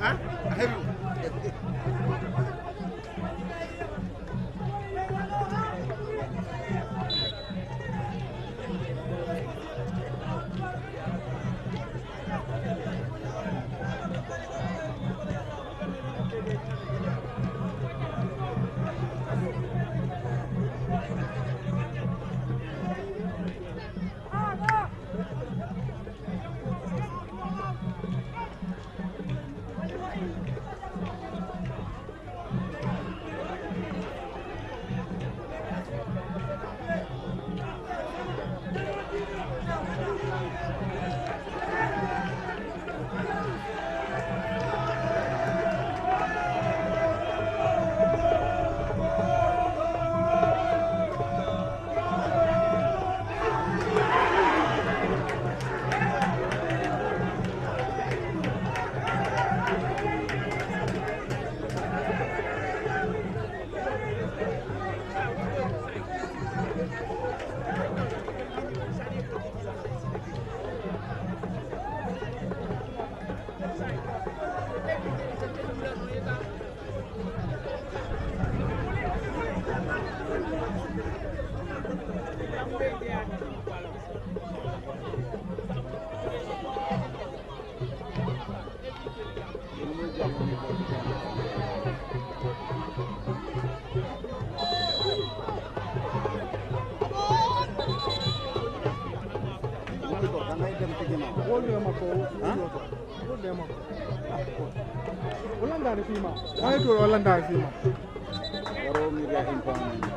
ah Barrow media empowerment.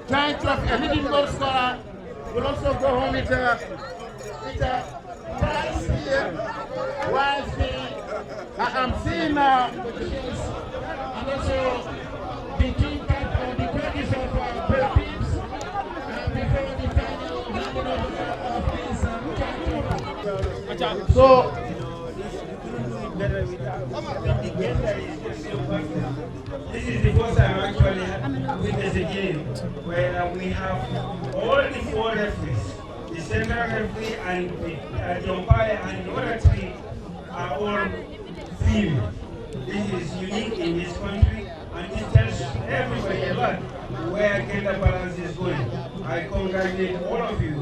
Giant trophy, a leading goal scorer will also go home with a prize here. Whilst I'm seeing and also the team captain, the coaches of Brefet before the final of this So, this is the first time actually witness a game where we have all the 4 referees, the central referee and the umpire and the other 3 are all female. This is unique in this country and this tells everybody a lot where gender balance is going. I congratulate all of you.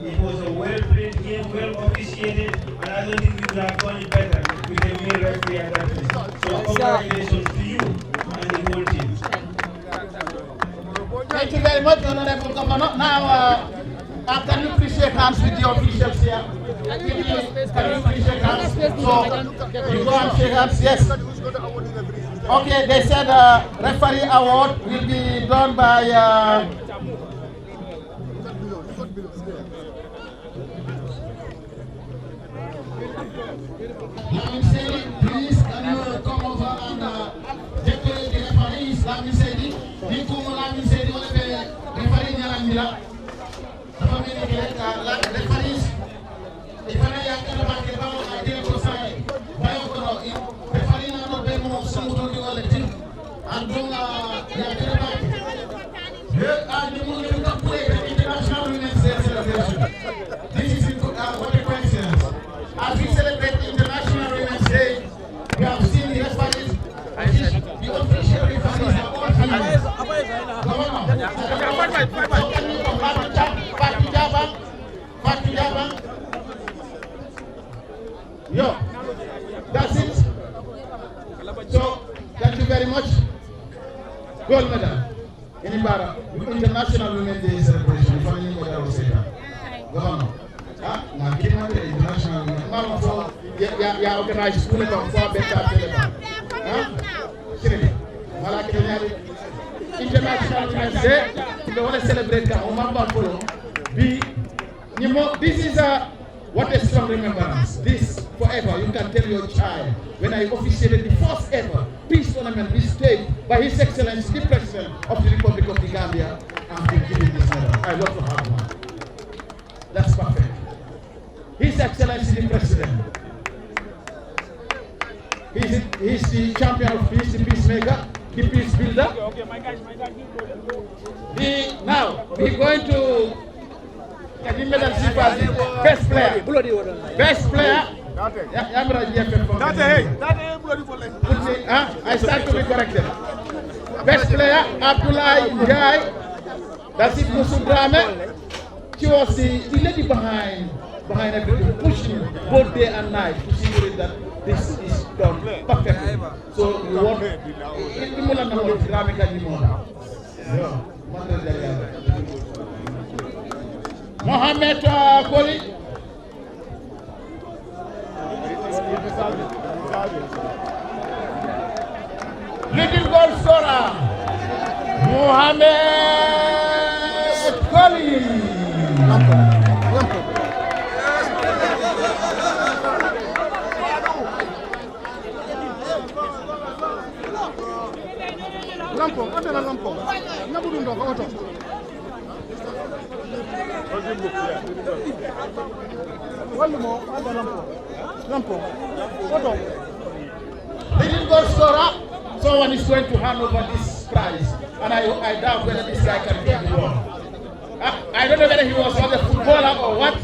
It was a well-played game, well officiated, and I don't think we could have done it better with a male referee at that place. So congratulations to you and the whole team. Thank you very much, Honorable Governor. Now, can you please shake hands with the officials here? Can you please shake hands? So, you go and shake hands, yes. Okay, they said referee award will be done by... please, can you come over and decorate the referees? Let me say it. Referees, if I this is what a coincidence. As we celebrate International Women's Day, we have seen the referees, the official referees are all female. Yo, that's it. So, thank you very much. Gold medal in Barrow, International Women's Day celebration. Governor, now international women. Ya organize school for better. International Women's Day. We want to celebrate that. This is what a strong remembrance. This forever. You can tell your child when I officiated the first ever peace tournament bestowed by His Excellency the President of the Republic of the Gambia, and been given this medal. I love to have one. That's perfect. His Excellency the President. He's the champion of peace, the peacemaker, the peace builder. Now, we're going to best player. Best player. I start to be corrected. Best player, Abdullah Njai. That's it, Musudrame. She was the lady behind everything, pushing both day and night to see that this is done perfectly. So you want Mohamed Koli. Little goal scorer, Mohamed Koli. Lampong, ada la lampong. Nabudu ndo ko to. Wallo mo, ada lampong. Lampong. Oto. Little goal scorer. Someone is going to hand over this prize, and I doubt whether this guy can get it wrong. I don't know whether he was a footballer or what.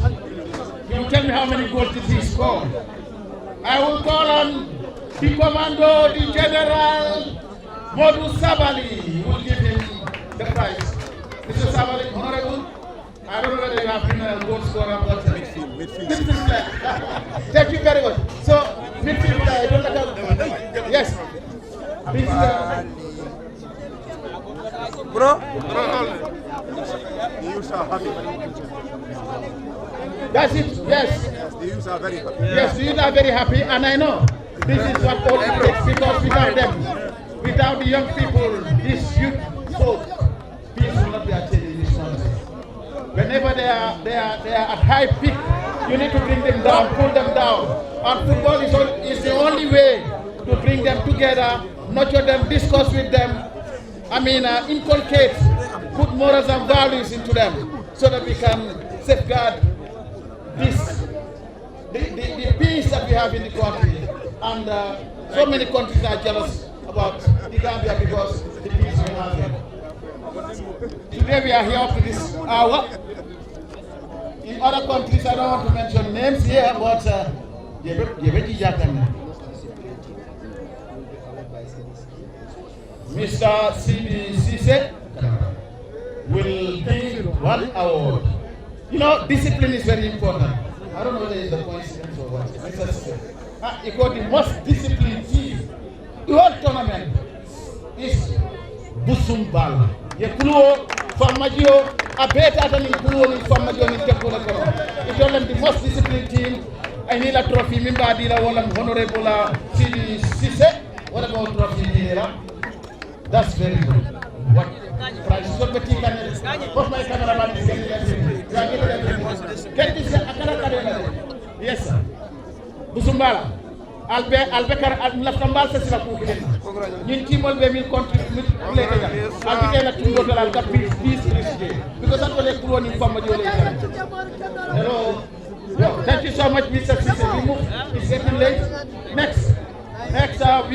He will tell me how many goals did he score. I will call on the commando, the general, Modu Sabali, who will give him the prize. Mr. Sabali, honorable, I don't know whether you have been a goal scorer, but midfield player. Thank you very much. So, midfield player, I don't know. Yes. This Bro, the youths are happy. That's it, yes. The youths are very happy. Yes, the youths are very happy, and I know. This is what all it takes, because without them, without the young people, these youth folk, peace will not be achieved in this country. Whenever they are at high peak, you need to bring them down, pull them down. And football is the only way to bring them together, nurture them, discuss with them. Inculcate good morals and values into them, so that we can safeguard this, the peace that we have in the country. And so many countries are jealous about the Gambia because the peace we have here. Today we are here up to this hour. In other countries, I don't want to mention names here, but Mr. CBCC will give one award. You know, discipline is very important. I don't know whether it's a coincidence or what. Mr. CC. He got the most disciplined team. The whole tournament is Busumbala. Ye Kuluo, Famagio, Abeta than Kuluo, Famagio, and Tekula. He told them the most disciplined team. I need a trophy. Mimba Dila, one honorable CBCC. What about trophy Dila? That's very good. What price? So what my cameraman is getting. Yes, sir. Busumbala. Albekar Lafambal says la Kukin. Nintimol be will contribute later. Albekar Tungo Alka peace because that's what they put on in Hello. Thank you so much, Mr. Cisse. We move. It's getting late. Next, as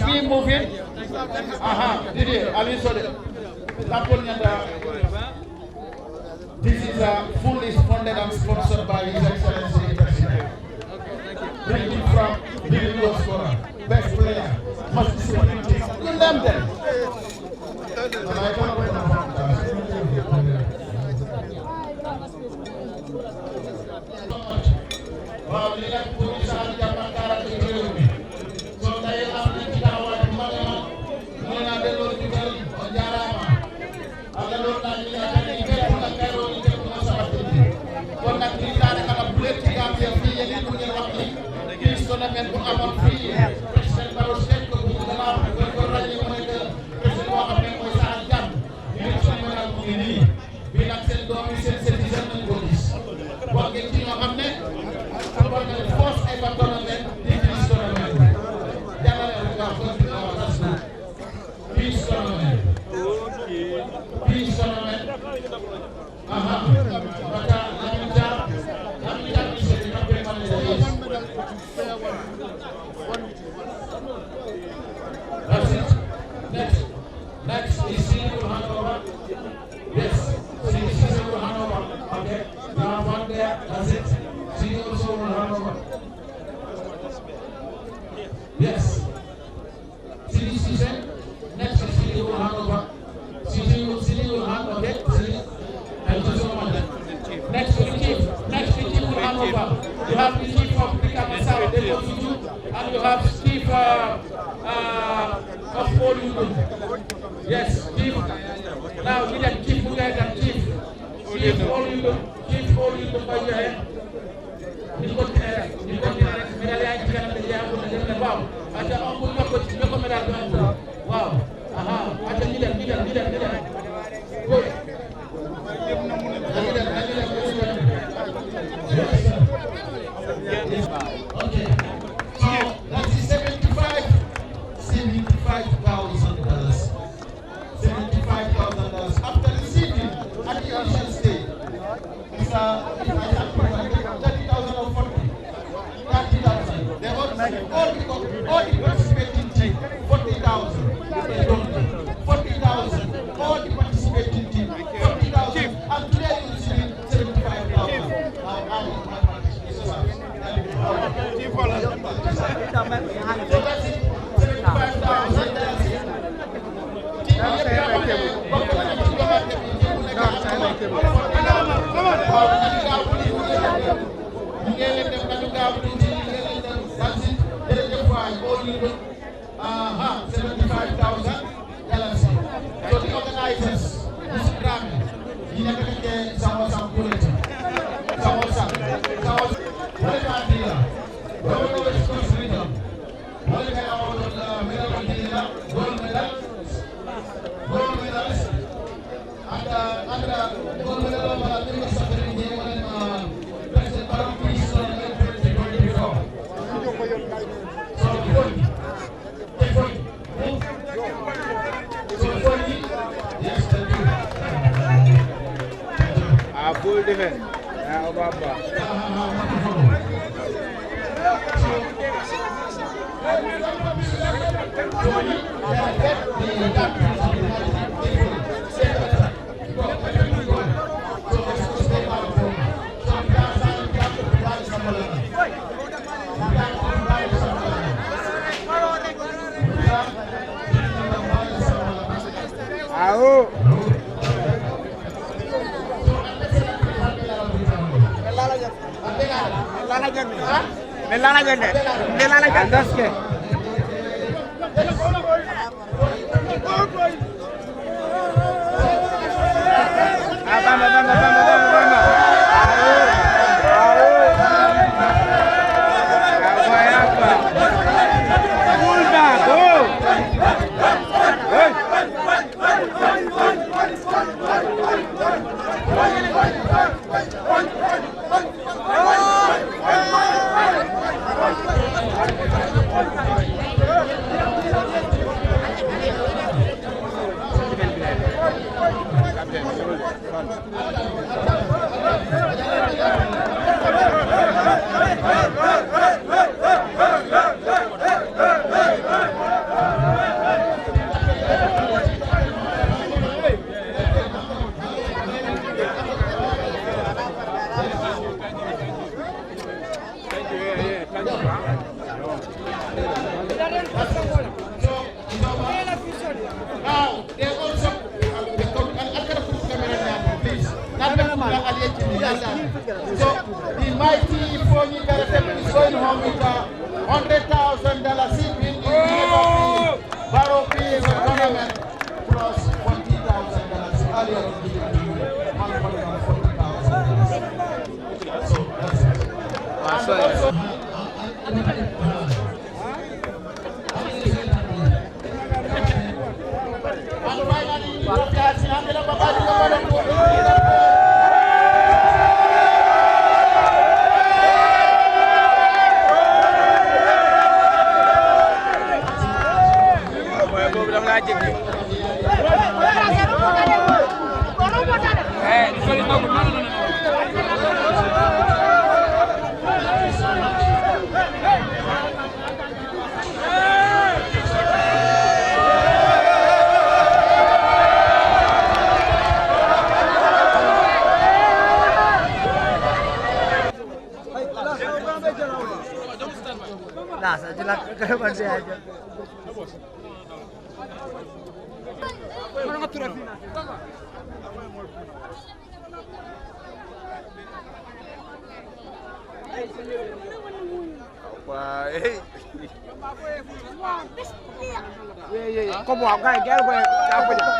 we move in. This is fully funded and sponsored by His Excellency the President. Bringing from the World Scorer, best player, most disciplined team. You name them. Tournament bu amoon fii président Barrow seet ko bu gannaaw bu ko ràññee mooy que président boo xam ne mooy Saal Jàmm ñu ngi soxla nag mu ngi nii bii nag seen doom yi seen citoyen nañ ko gis wax ngeen ci ñoo xam ne football nga ne force ay ba tournament di peace tournament jàllale rek wax ko ci wax tas na peace tournament maka Lamin Jam is a that's it. Next is Senior Hanover. Yes, Senior Hanover. Okay, now one there. That's it. Senior Hanover. Yes. Senior. Next is Senior Hanover. Senior Hanover. Okay. Thank you so much. Next to the chief. Next to Chief Hanover. You have the chief of the Kamasau, and you have Chief of Yundum. Yes, Chief. Now we have Chief Mugai and Chief all Yundum by your head. You got wow. Okay. So that's $75,000. $75,000 after receiving at the initial stage. It's $30,000 or $40,000. They all the participating team $40,000. defend. Yeah, Obaba. So the mighty Foni Berefet is going home with $100,000 in the name of the Barrow tournament plus $40,000. Earlier we given to you $140,000. So that's it. And also, and finally, Como alguém quer, vai dar para